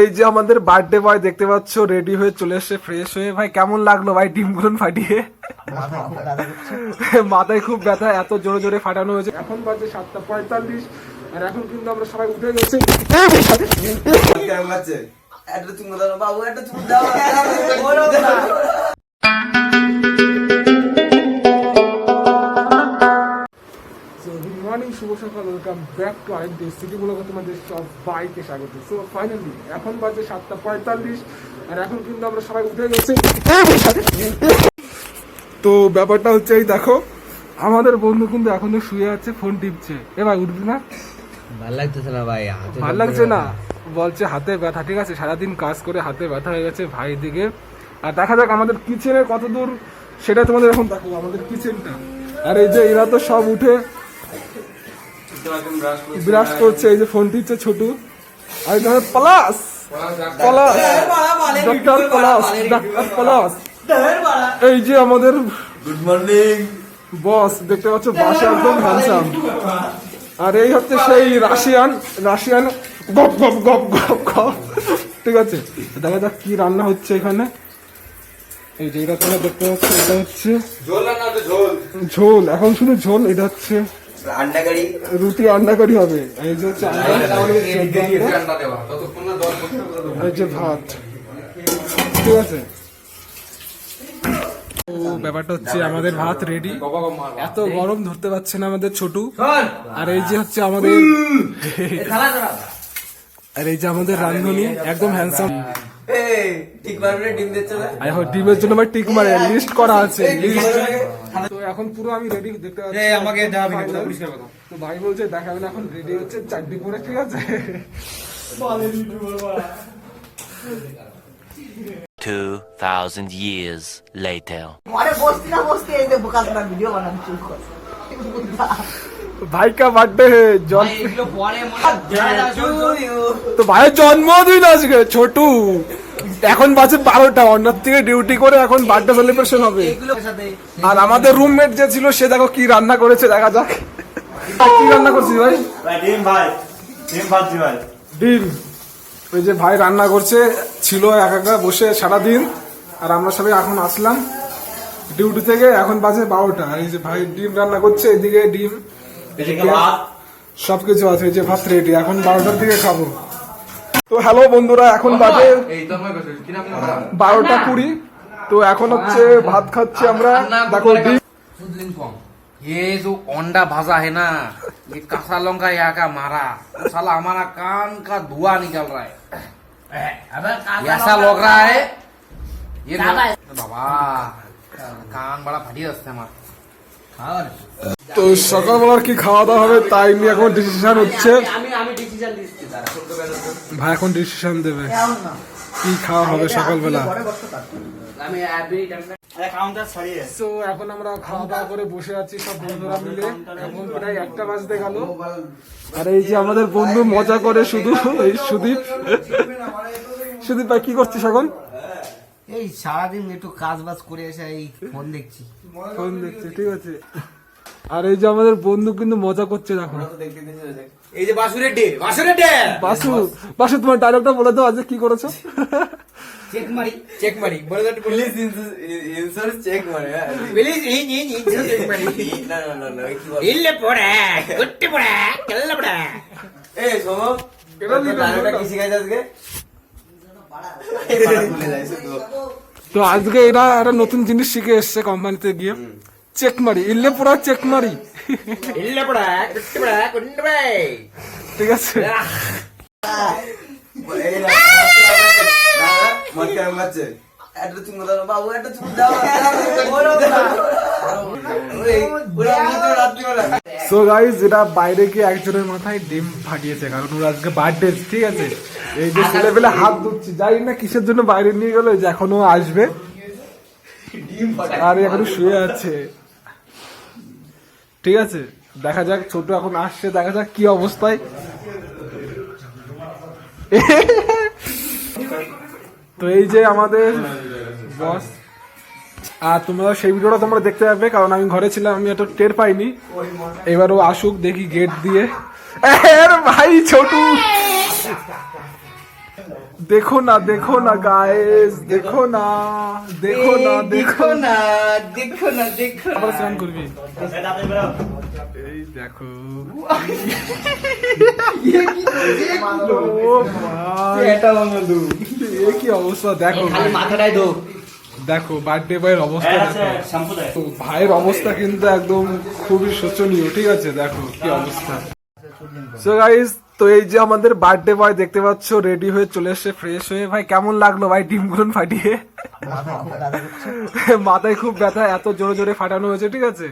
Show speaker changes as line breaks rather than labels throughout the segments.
এই যে আমাদের বার্থডে বয় দেখতে পাচ্ছ রেডি হয়ে চলে এসে ফ্রেশ হয়ে। ভাই কেমন লাগলো ভাই ডিমগুলো ফাটিয়ে? মাথায় খুব ব্যথা, এত জোরে জোরে ফাটানো হয়েছে। এখন বাজে 7:45 আর এখন কিন্তু আমরা সবাই উঠে গেছি। মর্নিং, শুভ সকাল, welcome back to ID city ব্লগে তোমাদের সবাইকে স্বাগত। সো ফাইনালি এখন বাজে 7:45 আর এখন কিন্তু আমরা সবাই উঠে গেছি। তো ব্যাপারটা হচ্ছে এই দেখো, আমাদের বন্ধু কিন্তু এখনো শুয়ে আছে, ফোন টিপছে। এ ভাই উঠবি না?
ভাল লাগতেছে না ভাই,
ভাল লাগছে না, বলছে হাতে ব্যথা। ঠিক আছে, সারাদিন কাজ করে হাতে ব্যথা হয়ে গেছে ভাই দিকে। আর দেখা যাক আমাদের কিচেনের কত দূর সেটা তোমাদের এখন দেখো, আমাদের কিচেনটা। আর এই যে এরা তো সব উঠে ব্রাশ করছে, এই যে ফোন টিপছে ছোটু। আর এখানে প্লাস ডাক্তার প্লাস এই যে আমাদের
গুড মর্নিং
বস, দেখতে পাচ্ছ বাসে একদম হ্যান্ডসাম। আর এই হচ্ছে সেই রাশিয়ান গপ গপ গপ গপ গপ। ঠিক আছে, দেখা যাক কি রান্না হচ্ছে এখানে। এই যে এটা তোমরা দেখতে পাচ্ছ, এটা হচ্ছে ঝোল, এখন শুধু ঝোল। এটা হচ্ছে রুটি আন্ডা কারি হবে। এই যে হচ্ছে এই যে ভাত। ঠিক আছে, ব্যাপারটা হচ্ছে আমাদের ভাত রেডি। এত গরম ধরতে পারছে না আমাদের ছোটু। আর এই যে হচ্ছে আমাদের রান্ধনী একদম হ্যান্ডসাম। ডিমের জন্য ভাই টিক মারে, লিস্ট করা আছে। তো এখন পুরো আমি রেডি দেখতে পাচ্ছি। তো ভাই বলছে দেখাবেন, এখন রেডি হচ্ছে চারটি পরে। ঠিক আছে,
2000 years later.
भाई का बर्थडे है जॉन। তো ভাইয়ের জন্মদিন আজকে ছোটু। এখন বাজে 12টা, অন্যার থেকে ডিউটি করে এখন বার্থডে সেলিব্রেশন হবে। আর আমাদের রুমমেট যে ছিল সে দেখো কি রান্না করেছে, দেখা যাক কি রান্না করছিস ভাই।
ডিম ভাজি ভাই,
ডিম। ওই যে ভাই রান্না করছে, ছিল একা বসে সারাদিন। আর আমরা সবাই এখন আসলাম ডিউটি থেকে, এখন বাজে 12টা। আর এই যে ভাই ডিম রান্না করছে, এদিকে ডিম, সবকিছু আছে। এই যে ভাত রেডি, এখন 12টার দিকে খাবো। তো হ্যালো বন্ধুরা, এখন বাজে 12:20। তো এখন হচ্ছে ভাত খাচ্ছি আমরা। দেখো ডিম,
ये जो अंडा भाजा है ना, ये कसा लौंगा यहाँ का मारा, साला हमारा कान का धुआं निकल रहा है। ऐसा लग रहा है ये बाबा, कान बड़ा फटी है हमारा।
তো সকালবেলার কি খাওয়া দাওয়া হবে তাই নিয়ে এখন ডিসিশন হচ্ছে। ভাই এখন ডিসিশন দেবে কি খাওয়া হবে সকালবেলা। তো এখন আমরা খাওয়া দাওয়া করে বসে আছি সব বন্ধুরা মিলে। এখন প্রায় 1টা বাজতে গেল। আর এই যে আমাদের বন্ধু মজা করে শুধু, এই সুদীপ। সুদীপ ভাই কি করছিস এখন?
এই সারাদিন একটু কাজ বাজ করে এসে এই ফোন দেখছি।
ঠিক আছে। আর এই যে আমাদের বন্ধু কিন্তু মজা করছে দেখো।
এই যে বাসু
তোমার ডায়লগটা বলে দাও, আজকে কি করেছো?
চেক মারি বলে দাও, পুলিশ ইন্স্যুরেন্স চেক মারি, পুলিশ চেক মারি। ইল্লে পড়া কুট্টি পড়া কেল্লা পড়া। এই শোনো, ডায়লগটা কি শিখাইছ আজকে?
তো আজকে এরা একটা নতুন জিনিস শিখে এসছে কোম্পানিতে গিয়ে। চেক মারি, ইল্লে পড়া চেক মারি,
ইল্লে পড়া কুট্টি পড়া কুন্ডে ভাই।
ঠিক আছে। সো গাইস, এটা বাইরে গিয়ে একজনের মাথায় ডিম ফাটিয়েছে, কারণ ওর আজকে বার্থডে। ঠিক আছে, এই যে ছেলেবেলা হাত ধুচ্ছি, জানি না কিসের জন্য বাইরে নিয়ে গেল, যে এখনো আসবে। আর এখনো শুয়ে আছে। ঠিক আছে, দেখা যাক, ছোট এখন আসছে, দেখা যাক কি অবস্থায়। তো এই যে আমাদের বস। আর তোমরা সেই ভিডিওটা তোমরা দেখতে পাবে, কারণ আমি ঘরে ছিলাম, আমি এত টের পাইনি। এবার ও আসুক, দেখি গেট দিয়ে। ভাই ছোটু দেখো না দেখো না গাইস, দেখো না দেখো না দেখো না।
দেখো না দেখো
আবার স্নান করবি?
এই দাঁতে বেরো।
এই দেখো এ কি অবস্থা দেখো,
মাথাটাই দো।
দেখো বার্থডে বয়ের অবস্থা
এই
দেখো।
আছে শ্যাম্পু দে।
তো ভাইয়ের অবস্থা কিন্তু একদম খুবই শোচনীয়, ঠিক আছে দেখো কি অবস্থা। সো গাইস, তো এই যে আমাদের বার্থডে বয় দেখতে পাচ্ছ রেডি হয়ে চলে এসেছে ফ্রেশ হয়ে। ভাই কেমন লাগলো ভাই ডিমগুলো ফাটিয়ে? মাথায় খুব ব্যথা, এত জোরে জোরে ফাটানো হয়েছে, ঠিক আছে।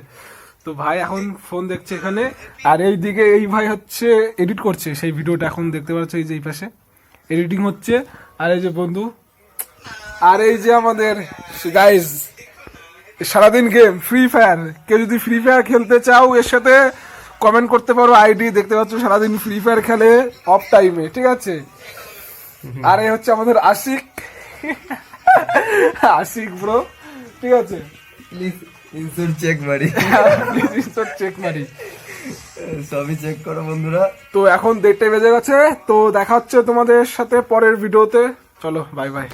তো ভাই এখন ফোন দেখছে এখানে, আর এইদিকে এই ভাই হচ্ছে এডিট করছে সেই ভিডিওটা, এখন দেখতে পাচ্ছ এই যে এই পাশে এডিটিং হচ্ছে। আর এই যে বন্ধু, আর এই যে আমাদের গাইস সারাদিন গেম ফ্রি ফায়ার। কেউ যদি ফ্রি ফায়ার খেলতে চাও এর সাথে কমেন্ট করতে পারো, আইডি দেখতে পাচ্ছ সারাদিন ফ্রি ফায়ার খেলে অফ টাইমে, ঠিক আছে। আর এই হচ্ছে আমাদের আশিক, আশিক ব্রো, ঠিক আছে।
ইনসুর চেক মারি,
চেক মারি,
সবই চেক করো বন্ধুরা।
তো এখন 1:30 বেজে গেছে। তো দেখা হচ্ছে তোমাদের সাথে পরের ভিডিওতে, চলো বাই বাই।